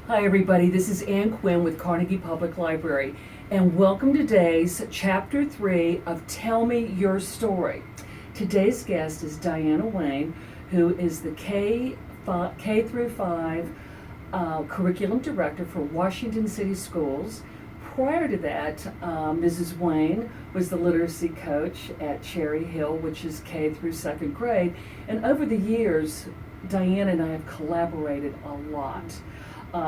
Hi everybody, this is Quinn with Carnegie Public Library, and welcome to today's Chapter 3 of Tell Me Your Story. Today's guest is Dianna Wayne, who is the K through 5 Curriculum Director for Washington City Schools. Prior to that, Mrs. Wayne was the literacy coach at Cherry Hill, which is K through 2nd grade, and over the years, Dianna and I have collaborated a lot.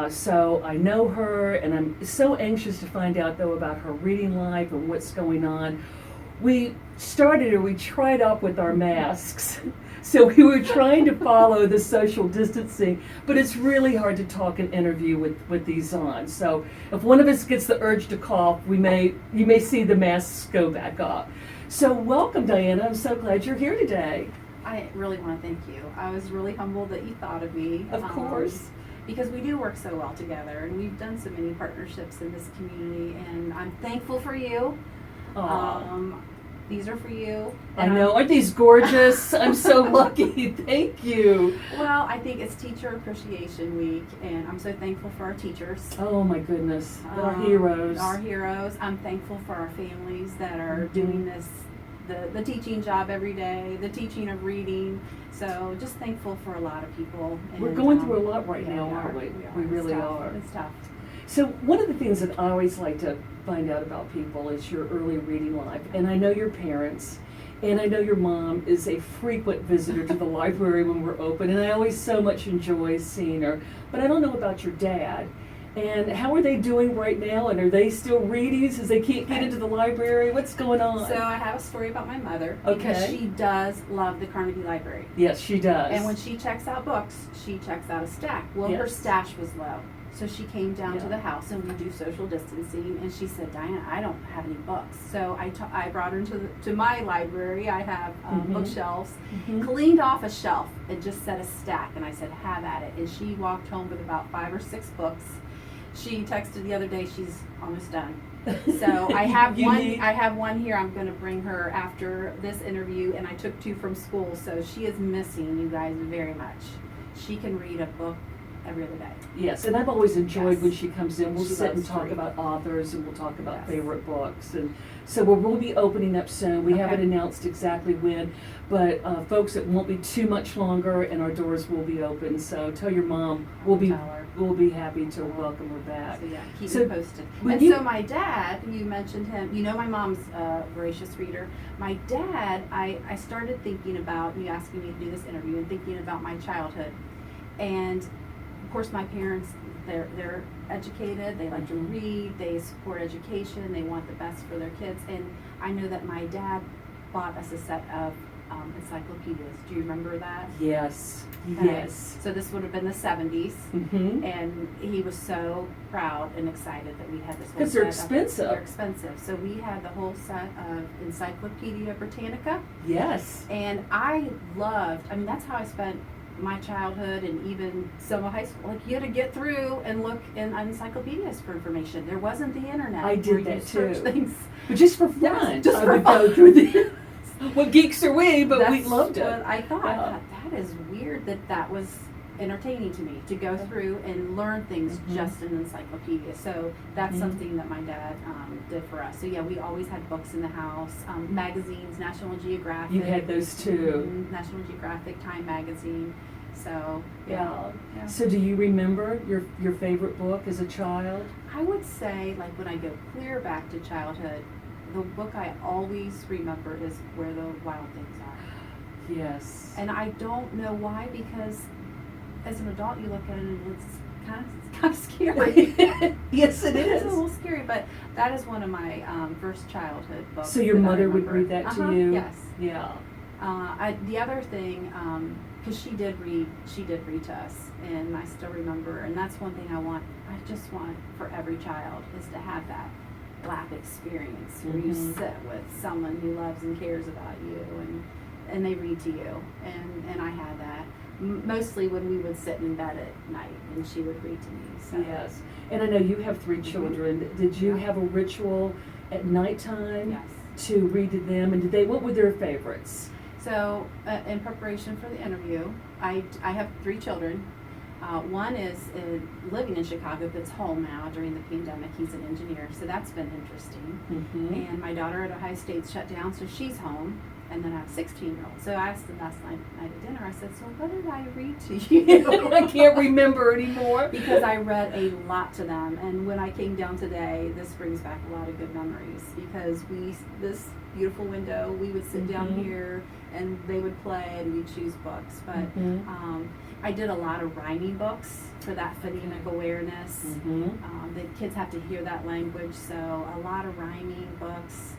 So I know her, and I'm so anxious to find out, though, about her reading life and what's going on. We tried up with our masks. So we were trying to follow the social distancing, but it's really hard to talk and interview with these on. So if one of us gets the urge to cough, you may see the masks go back up. So welcome, Dianna. I'm so glad you're here today. I really want to thank you. I was really humbled that you thought of me. Of course. Because we do work so well together, and we've done so many partnerships in this community, and I'm thankful for you. These are for you. I know, aren't these gorgeous? I'm so lucky. Thank you. Well, I think it's Teacher Appreciation Week, and I'm so thankful for our teachers. Oh my goodness, our heroes. Our heroes. I'm thankful for our families that are doing this, the teaching job every day, the teaching of reading. So just thankful for a lot of people. And, we're going through a lot right now, aren't we? We really are. It's tough. So one of the things that I always like to find out about people is your early reading life. And I know your parents, and I know your mom is a frequent visitor to the library when we're open, and I always so much enjoy seeing her. But I don't know about your dad. And how are they doing right now? And are they still reading as they can't get into the library? What's going on? So I have a story about my mother. Okay. Because she does love the Carnegie Library. Yes, she does. And when she checks out books, she checks out a stack. Well, her stash was low. So she came down to the house, and we do social distancing, and she said, Diana, I don't have any books. So I brought her to my library. I have bookshelves, cleaned off a shelf, and just set a stack, and I said, have at it. And she walked home with about 5 or 6 books. She texted the other day, she's almost done. So I have one here. I'm going to bring her after this interview, and I took 2 from school. So she is missing you guys very much. She can read a book every other day. Yes, and I've always enjoyed when she comes in. We'll sit and talk read. about authors, and we'll talk about favorite books. And so we'll be opening up soon. We haven't announced exactly when, but folks, it won't be too much longer, and our doors will be open. So tell your mom we'll be happy to welcome her back. So yeah, keep me posted. So my dad, you mentioned him. You know my mom's a voracious reader. My dad, I started thinking about you asking me to do this interview and thinking about my childhood, and of course my parents, they're educated, they like to read, they support education, they want the best for their kids, and I know that my dad bought us a set of encyclopedias. Do you remember that? Yes. Okay. Yes. So this would have been the 70s, and he was so proud and excited that we had this whole set. Because they're expensive. They're expensive. So we had the whole set of Encyclopedia Britannica. Yes. And I that's how I spent my childhood and even some of high school. Like, you had to get through and look in encyclopedias for information. There wasn't the internet. I did that too. Search things. But just for fun. Just I for would fun. go through the what geeks are we, but That's we loved it. What I thought. I thought that is weird that was entertaining to me, to go through and learn things just in encyclopedia. So that's something that my dad did for us. So yeah, we always had books in the house, magazines, National Geographic. You had those too. National Geographic, Time magazine. So yeah. So do you remember your favorite book as a child? I would say, like, when I go clear back to childhood, the book I always remember is Where the Wild Things Are. Yes. And I don't know why, because as an adult you look at it and it's kind of scary. Yes, it is. It's a little scary, but that is one of my first childhood books. So your mother would read that to you? Yes. Yeah. The other thing, because she did read to us, and I still remember, and that's one thing I just want for every child, is to have that lap experience where you sit with someone who loves and cares about you, and they read to you, and I had that mostly when we would sit in bed at night and she would read to me. So. Yes, and I know you have 3 children. Did you have a ritual at nighttime to read to them, and what were their favorites? So in preparation for the interview, I have 3 children. One is living in Chicago, but it's home now during the pandemic. He's an engineer, so that's been interesting. Mm-hmm. And my daughter at Ohio State shut down, so she's home. And then I have a 16-year-old. So I asked them last night at dinner, I said, so what did I read to you? I can't remember anymore. Because I read a lot to them. And when I came down today, this brings back a lot of good memories. Because this beautiful window, we would sit down here and they would play and we'd choose books. But I did a lot of rhyming books for that phonemic awareness. The kids have to hear that language, so a lot of rhyming books.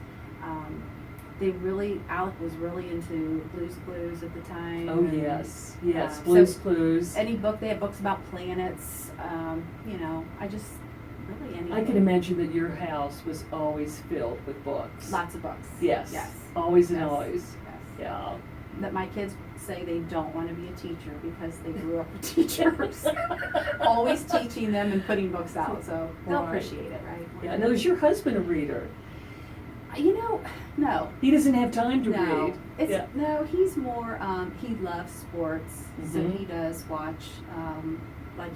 Alec was really into Blue's Clues at the time. Oh, yes, Blue's Clues. Any book, they have books about planets, I just, really anything. I can imagine that your house was always filled with books. Lots of books. Yes. Yes. Always and Yes. always. Yes. Yeah. That my kids say they don't want to be a teacher because they grew up with teachers. Always teaching them and putting books out, so they'll appreciate it, right? Yeah. Now, is your husband a reader? No. He doesn't have time to read. No, he's more, he loves sports, so he does watch,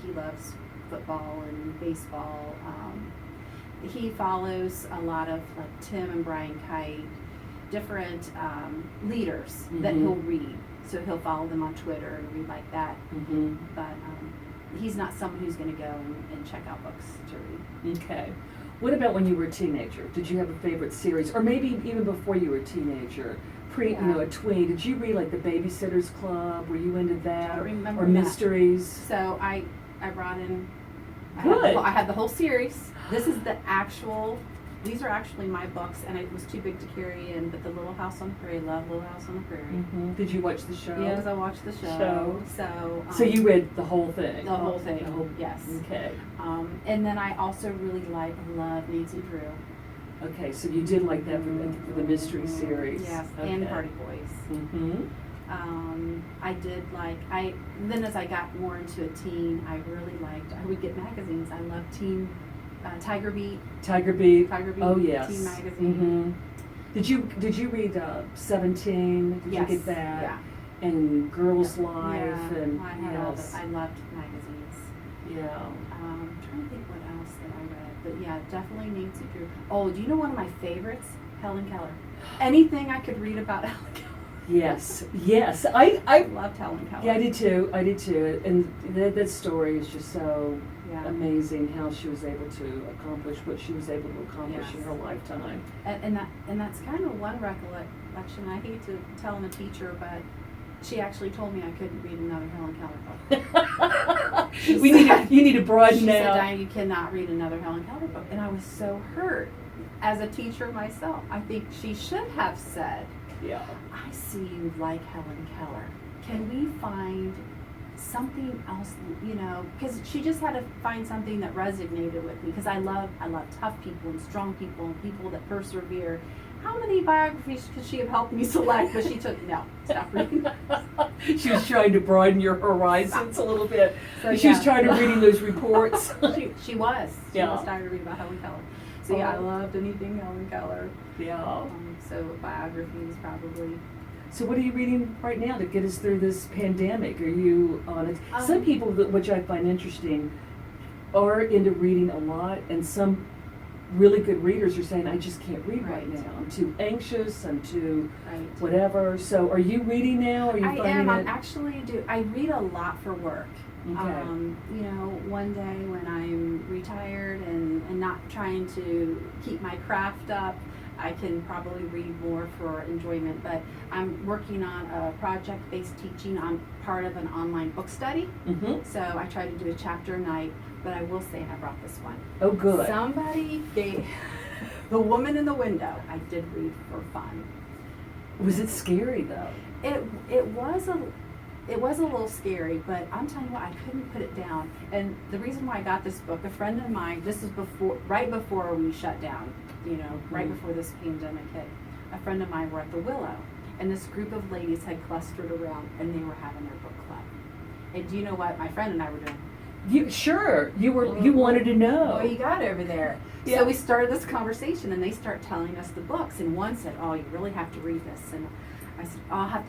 he loves football and baseball. He follows a lot of Tim and Brian Kite, different leaders that he'll read. So he'll follow them on Twitter and read like that. But he's not someone who's going to go and check out books to read. Okay. What about when you were a teenager? Did you have a favorite series? Or maybe even before you were a teenager, a tween, did you read the Babysitter's Club? Were you into that? I remember or that. mysteries? So I brought in, Good. I had the whole series. These are actually my books, and it was too big to carry in, but the Little House on the Prairie, love Little House on the Prairie. Did you watch the show? Yes, I watched the show. So you read the whole thing? The whole thing, yes. Okay. And then I also really love Nancy Drew. Okay, so you did like that for the mystery series. Yes, okay. and Party Boys. I did then as I got more into a teen, I would get magazines. I loved teen, Tiger Beat. Oh, yes. Teen magazine. Did you read 17? Did you get that? Yeah. And Girls' Life and I loved magazines. Yeah. I'm trying to think what else that I read, but yeah, definitely Nancy Drew. Oh, do you know one of my favorites? Helen Keller. Anything I could read about Helen Keller. Yes. I loved Helen Keller. Yeah, I did too. And that story is just so amazing how she was able to accomplish what she was able to accomplish in her lifetime. And that's kind of one recollection. I hate to tell a teacher, but she actually told me I couldn't read another Helen Keller book. You need to broaden She said, out. Diana, you cannot read another Helen Keller book. And I was so hurt as a teacher myself. I think she should have said, I see you like Helen Keller. Can we find something else, because she just had to find something that resonated with me, because I love tough people and strong people and people that persevere. How many biographies could she have helped me select? But she took, no, stop reading. She was trying to broaden your horizons a little bit. So, she was tired of reading those reports. She was tired of reading about Helen Keller. So I loved anything Helen Keller. Yeah. So biographies probably. So what are you reading right now to get us through this pandemic? Are you on it? Some people, which I find interesting, are into reading a lot, and some really good readers are saying, I just can't read right now. I'm too anxious, I'm too whatever. So are you reading now? Are you I read a lot for work. Okay. One day when I'm retired and not trying to keep my craft up, I can probably read more for enjoyment, but I'm working on a project-based teaching. I'm part of an online book study, so I try to do a chapter a night, but I will say I brought this one. Oh, good. Somebody gave The Woman in the Window. I did read for fun. Was it scary, though? It was a little scary, but I'm telling you what, I couldn't put it down. And the reason why I got this book, a friend of mine, this is right before we shut down, right before this pandemic hit, a friend of mine were at the Willow, and this group of ladies had clustered around, and they were having their book club. And do you know what my friend and I were doing? You wanted to know. What you got over there? Yeah. So we started this conversation, and they start telling us the books, and one said, oh, you really have to read this. And I said,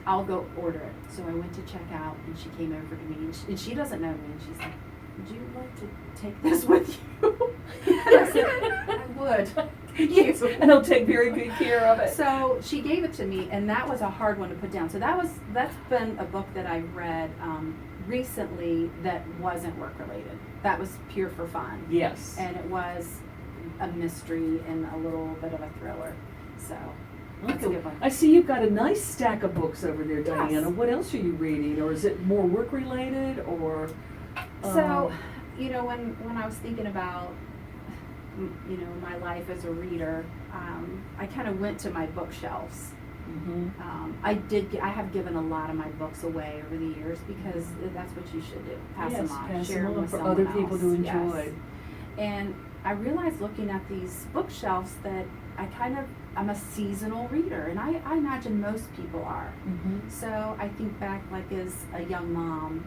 I'll go order it. So I went to check out, and she came over to me, and she doesn't know me, and she's like, would you like to take this with you? And I said, I would. Yes, and I'll take very good care of it. So she gave it to me, and that was a hard one to put down. So that's been a book that I read recently that wasn't work related. That was pure for fun. Yes. And it was a mystery and a little bit of a thriller. So that's a good one. I see you've got a nice stack of books over there, Yes. Diana. What else are you reading, or is it more work related, or? So, when I was thinking about, my life as a reader, I kind of went to my bookshelves. I have given a lot of my books away over the years because that's what you should do. Pass them on, share them with for someone other else. people to enjoy. Yes. And I realized looking at these bookshelves that I'm a seasonal reader, and I imagine most people are. So I think back like as a young mom,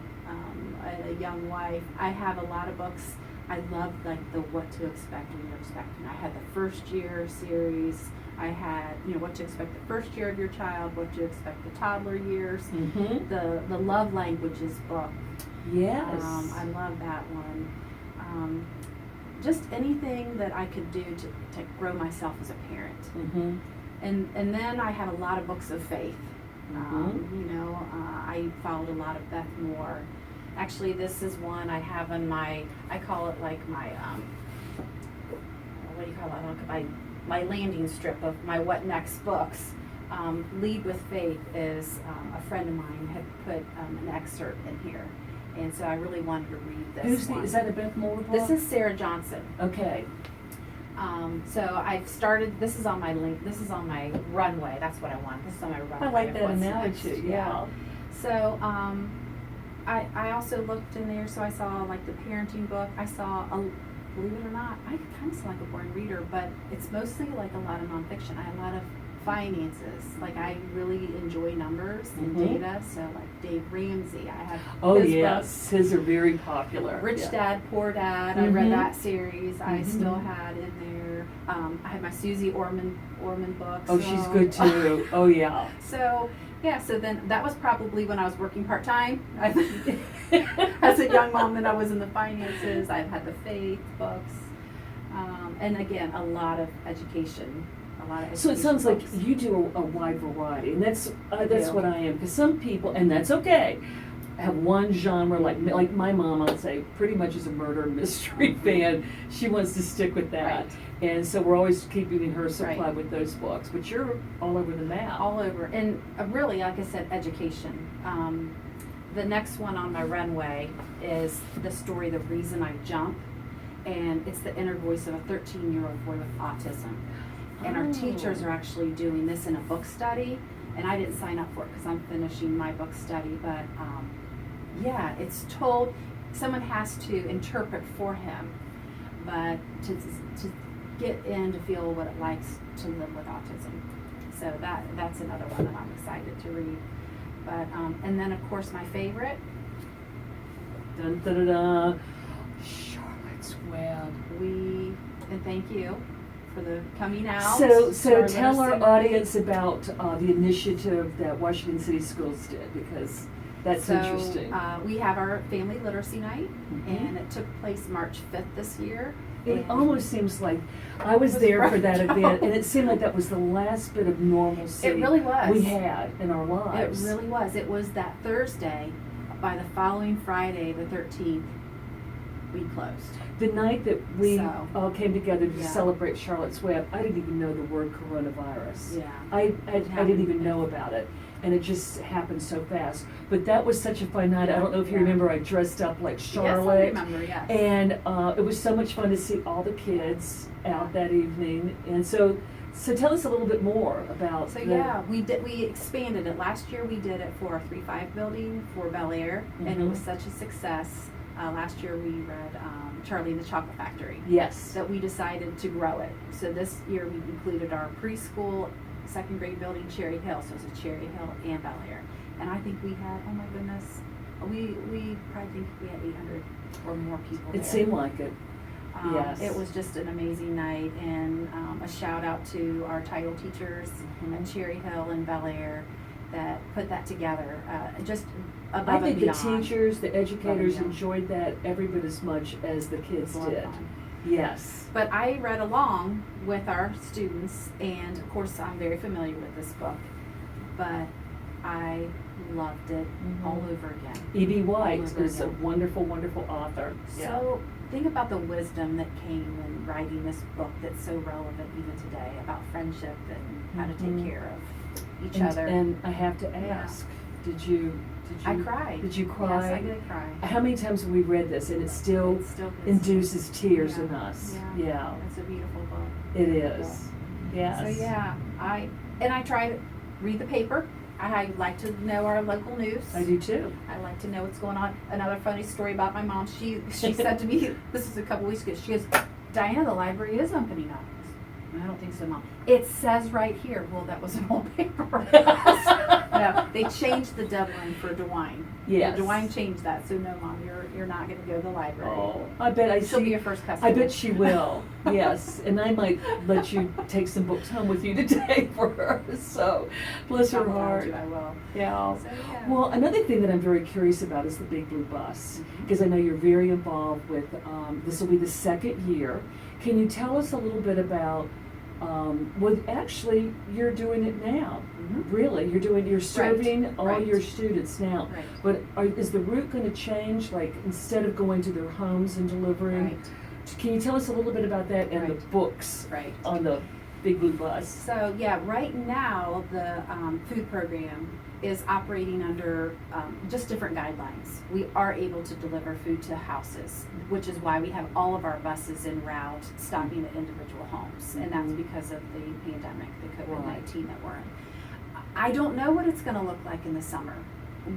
a young wife, I have a lot of books. I love like the What to Expect When You're Expecting. I had the first year series. I had, what to expect the first year of your child, what to expect the toddler years, the love languages book. Yes. I love that one. Just anything that I could do to grow myself as a parent. And then I have a lot of books of faith. I followed a lot of Beth Moore. Actually, this is one I have in I call it like my, what do you call it? My landing strip of my What Next books. Lead with Faith is, a friend of mine had put an excerpt in here. And so I really wanted to read this one. Is that a Beth Moore book? This is Sarah Johnson. Okay. So I've started, this is on my runway. That's what I want. This is on my runway. I like that What's analogy, next. yeah. So, I also looked in there, so I saw like the parenting book. I saw, believe it or not, I kind of sound like a boring reader, but it's mostly like a lot of nonfiction. I have a lot of finances. Like I really enjoy numbers and data, so like Dave Ramsey. I have his books. His are very popular. Rich Dad, Poor Dad. I read that series. I still had in there. I had my Susie Orman books. Oh, she's good too. Oh yeah. So then that was probably when I was working part-time. As a young mom, then I was in the finances. I've had the faith books. And again, a lot of education. So it sounds like books. you do a wide variety, and that's what I am. Because some people, and that's okay, have one genre. Like my mom, I'll say, pretty much is a murder mystery fan. She wants to stick with that, and so we're always keeping her supplied with those books. But you're all over the map. All over, and really, like I said, education. The next one on my runway is the story, The Reason I Jump, and it's the inner voice of a 13-year-old boy with autism. And our teachers are actually doing this in a book study, and I didn't sign up for it because I'm finishing my book study, but it's told, someone has to interpret for him, but to get in to feel what it likes to live with autism. So that's another one that I'm excited to read. But, and then of course my favorite. Dun, da, da, da. Charlotte's Web. And thank you for the coming out. So tell our audience about the initiative that Washington City Schools did, because that's interesting. We have our family literacy night, and it took place March 5th this year. It almost seems like I was there for that event, and it seemed like that was the last bit of normalcy it really was. we had in our lives. It really was. It was that Thursday. By the following Friday, the 13th, we closed. The night that we all came together to celebrate Charlotte's Web, I didn't even know the word coronavirus. Yeah. I didn't even know about it. And it just happened so fast. But that was such a fun night. I don't know if you remember, I dressed up like Charlotte. Yes, I remember, yes. And it was so much fun to see all the kids out that evening. And so tell us a little bit more about we expanded it. Last year we did it for our 3-5 building for Bel Air, and it was such a success. Last year we read Charlie and the Chocolate Factory. Yes. That we decided to grow it. So this year we included our preschool, second grade building, Cherry Hill. So it's a Cherry Hill and Bel Air. And I think we had, oh my goodness, we probably think we had 800 or more people there. It seemed like it. Yes. It was just an amazing night, and a shout out to our title teachers at Cherry Hill and Bel Air that put that together, just above I think and the beyond. teachers, the educators beyond. enjoyed that every bit as much as the kids It was a lot of did. fun. Yes. But I read along with our students, and of course I'm very familiar with this book, but I loved it all over again. E.B. White All over is a again. wonderful, wonderful author. So think about the wisdom that came in writing this book that's so relevant even today about friendship and how to take Mhm. care of each and, other. and I have to Yeah. ask, did you I cried. Did you Yes, cry? I did cry. How many times have we read this and it still It still gets- induces tears Yeah. in us? Yeah. It's a beautiful book. It is. Yes. So yeah, I try to read the paper. I like to know our local news. I do too. I like to know what's going on. Another funny story about my mom. She said to me, this is a couple weeks ago. She goes, "Diana, the library is opening up." I don't think so, Mom. It says right here. Well, that was an old paper. No, they changed the deadline for DeWine. Yes. DeWine changed that. So no, Mom, you're not going to go to the library. Oh, I bet She'll be your first customer. I bet she will. Yes, and I might let you take some books home with you today for her. So, bless her I'm allowed heart. to, I will. Yeah. So, yeah. Well, another thing that I'm very curious about is the Big Blue Bus, Mhm. because I know you're very involved with. This will be the second year. Can you tell us a little bit about? Well, actually, you're doing it now. Mhm. Really, you're serving all right. your students now. Right. But is the route going to change? Like instead of going to their homes and delivering, Right. can you tell us a little bit about that and the Right. books Right. on the Big Blue Bus? So yeah, right now the food program is operating under just different guidelines. We are able to deliver food to houses, which is why we have all of our buses en route stopping at individual homes, and that's Mhm. because of the pandemic, the COVID-19 that we're in. I don't know what it's going to look like in the summer.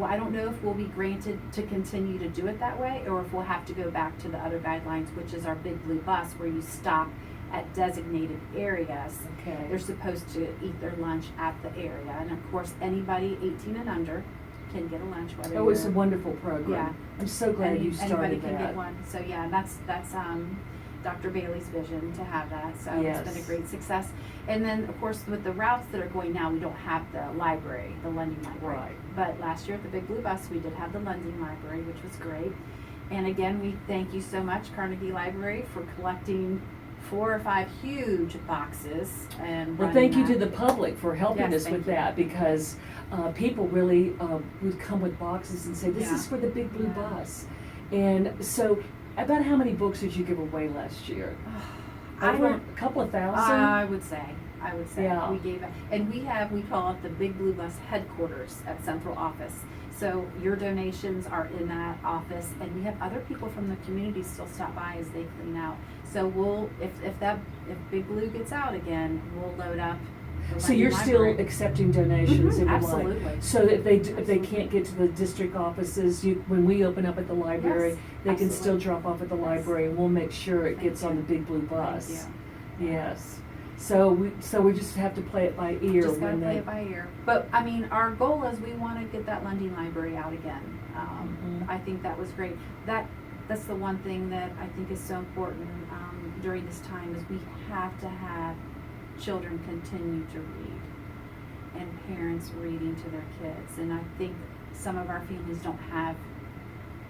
I don't know if we'll be granted to continue to do it that way, or if we'll have to go back to the other guidelines, which is our Big Blue Bus, where you stop at designated areas. Okay. They're supposed to eat their lunch at the area, and of course, anybody 18 and under can get a lunch. Whether Oh, it's a you're- wonderful program. Yeah. I'm so glad you started anybody can that. get one. So yeah, that's Dr. Bailey's vision to have that. So Yes. it's been a great success. And then of course with the routes that are going now, we don't have the library, the lending library. Right. But last year at the Big Blue Bus, we did have the lending library, which was great. And again, we thank you so much, Carnegie Library, for collecting 4 or 5 huge boxes and Well, running thank you to that. the public for helping Yes, us thank with you. that, because people really would come with boxes and say, "This Yeah. is for the Big Blue Yeah. Bus." And so, about how many books did you give away last year? I Over don't- a couple of thousand. I would say. Yeah. We gave it, and we call it the Big Blue Bus headquarters at central office. So your donations are in that office, and we have other people from the community still stop by as they clean out. So we'll, if Big Blue gets out again, we'll load up. the So lending you're still library. accepting donations Mhm, if you absolutely. like. So if they Absolutely. can't get to the district offices, when we open up at the library, Yes, they can still absolutely. drop off at the Yes. library, and we'll make sure it Thank gets on you. the Big Blue Thank Bus. you. Yes. So we just have to play it by ear. Just gotta when play they- it by ear. But I mean, our goal is we want to get that lending library out again. Mhm. I think that was great. That's the one thing that I think is so important during this time is we have to have children continue to read and parents reading to their kids. And I think some of our families don't have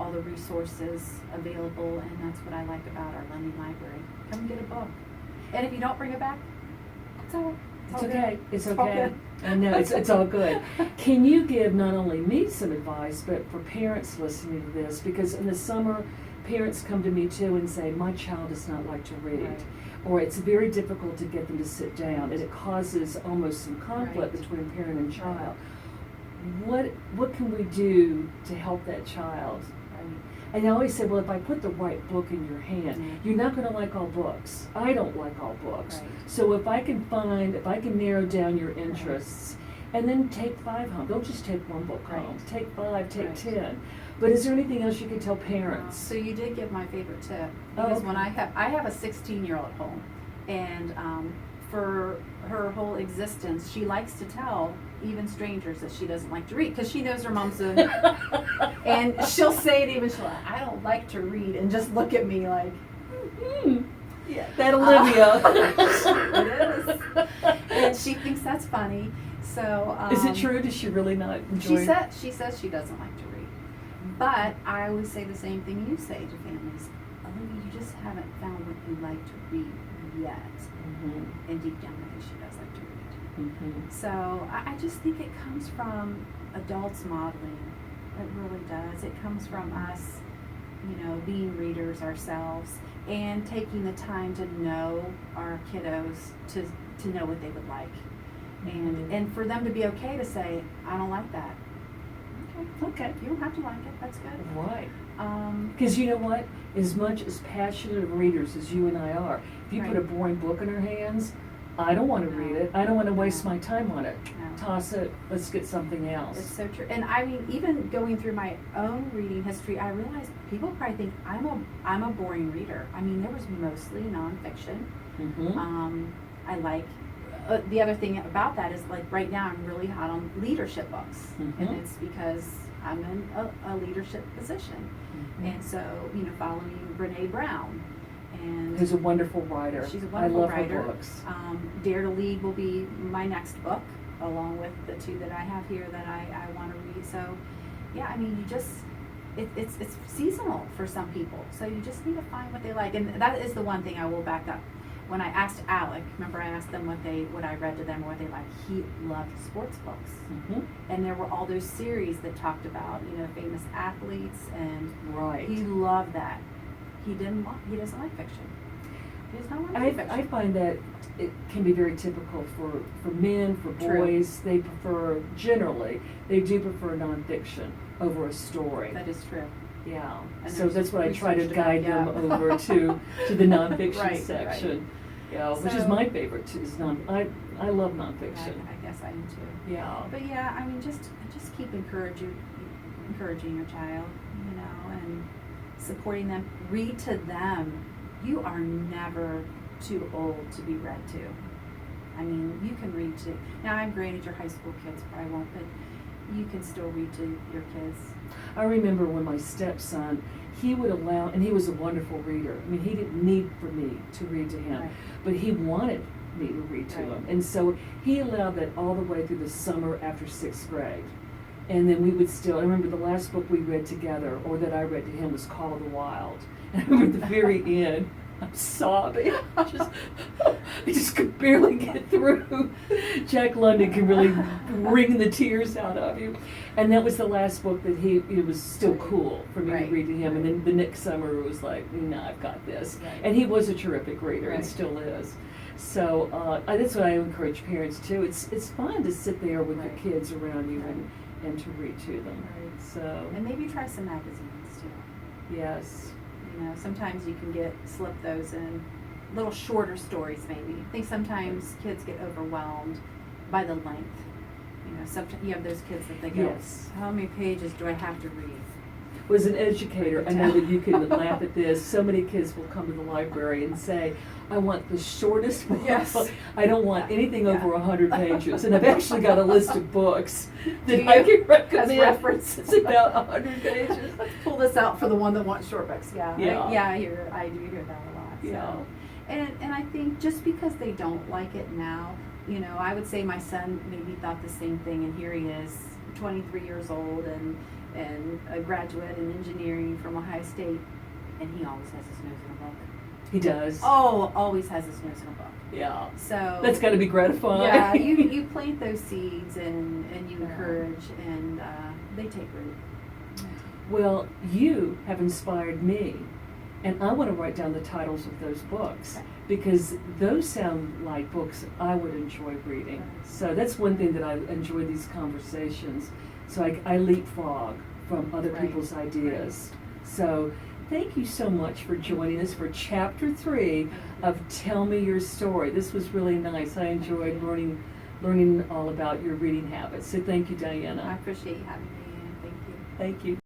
all the resources available, and that's what I like about our lending library. Come get a book. And if you don't bring it back, it's all It's good. okay. It's It's all okay. good. I know it's all good. Can you give not only me some advice, but for parents listening to this? Because in the summer, parents come to me too and say, "My child does not like to read," Right. or "It's very difficult to get them to sit down," and it causes almost some conflict Right. between parent and child. What can we do to help that child? And I always say, well, if I put the right book in your hand, Mhm. you're not going to like all books. I don't like all books. Right. So if I can narrow down your interests, and then take 5 home. Don't just take one book Right. home. Take 5, take Right. 10. But is there anything else you could tell parents? So you did give my favorite tip, Oh, because okay. when I have a 16-year-old at home, and for her whole existence, she likes to tell even strangers that she doesn't like to read, because she knows her mom's and she'll say it even, she'll like, "I don't like to read," and just look at me like, Yeah, that Olivia. It is. And she thinks that's funny. So is it true? Does she really not enjoy it? She says she doesn't like to read. But I always say the same thing you say to families. Olivia, you just haven't found what you like to read yet. Mm-hmm. And deep down, I think she does like to read. Mm-hmm. So I just think it comes from adults modeling. It really does. It comes from us, being readers ourselves and taking the time to know our kiddos, to know what they would like. And for them to be okay to say, I don't like that. Okay. You don't have to like it. That's good. Right. Because you know what? As much as passionate of readers as you and I are, if you put a boring book in our hands, I don't want to read it. I don't want to waste my time on it. No. Toss it. Let's get something else. It's so true. And I mean, even going through my own reading history, I realized people probably think I'm a boring reader. I mean, there was mostly nonfiction. Mm-hmm. I like. The other thing about that is, like, right now I'm really hot on leadership books, Mm-hmm. and it's because I'm in a leadership position, Mm-hmm. and so following Brene Brown, and Who's a wonderful writer. she's a wonderful I love writer. her books. Dare to Lead will be my next book, along with the two that I have here that I want to read. So, yeah, I mean, you just it's seasonal for some people, so you just need to find what they like, and that is the one thing I will back up. When I asked Alec, remember I asked them what I read to them or what they liked. He loved sports books, Mm-hmm. and there were all those series that talked about famous athletes, and Right. he loved that. He doesn't like fiction. He does not want to read fiction. I find that it can be very typical for men, for True. boys. They do prefer nonfiction over a story. That is true. Yeah. And So there's that's what I try to research guide about, them over to the nonfiction Right, section. Yeah, which is So- my favorite too. I love nonfiction. I guess I am too. Yeah. But yeah, I mean, just keep encouraging your child, and supporting them. Read to them. You are never too old to be read to. I mean, you can read to. Now, I'm granted your high school kids probably won't, but you can still read to your kids. I remember when my stepson, he would allow, and he was a wonderful reader. I mean, he didn't need for me to read to him, Right. but he wanted me to read to Right. him. And so he allowed that all the way through the summer after 6th grade. And then we would still, I remember the last book we read together, or that I read to him, was Call of the Wild. And I remember at the very end, I'm sobbing. I just could barely get through. Jack London can really wring the tears out of you. And that was the last book that it was still cool for me Right. to read to him. And then the next summer it was like, no, I've got this. Right. And he was a terrific reader and Right. still is. So that's what I encourage parents too. It's fun to sit there with Right. your kids around you Right. and to read to them. Right. So, And maybe try some magazines too. yes. Sometimes you can slip those in little shorter stories maybe. I think sometimes kids get overwhelmed by the length. Sometimes you have those kids that they go, Yes. how many pages do I have to read? Was an educator, I know that you can laugh at this. So many kids will come to the library and say, I want the shortest book. Yes. I don't want anything Yeah. over 100 pages. And I've actually got a list of books that Do I you? can recommend. As reference. It's about 100 pages. Let's pull this out for the one that wants short books. Yeah. Yeah. I do hear that a lot. So. Yeah. And I think just because they don't like it now, I would say my son maybe thought the same thing, and here he is, 23 years old and a graduate in engineering from Ohio State, and he always has his nose in a book. He does. Oh, always has his nose in a book. Yeah. So That's got to be gratifying. yeah, you plant those seeds and you encourage, and they take root. Well, you have inspired me, and I want to write down the titles of those books. Okay. Because those sound like books I would enjoy reading. Right. So that's one thing that I enjoy these conversations. So I leapfrog from other Right. people's ideas. So thank you so much for joining us for Chapter 3 of Tell Me Your Story. This was really nice. I enjoyed learning all about your reading habits. So thank you, I Dianna. appreciate you having me, and thank you. Thank you.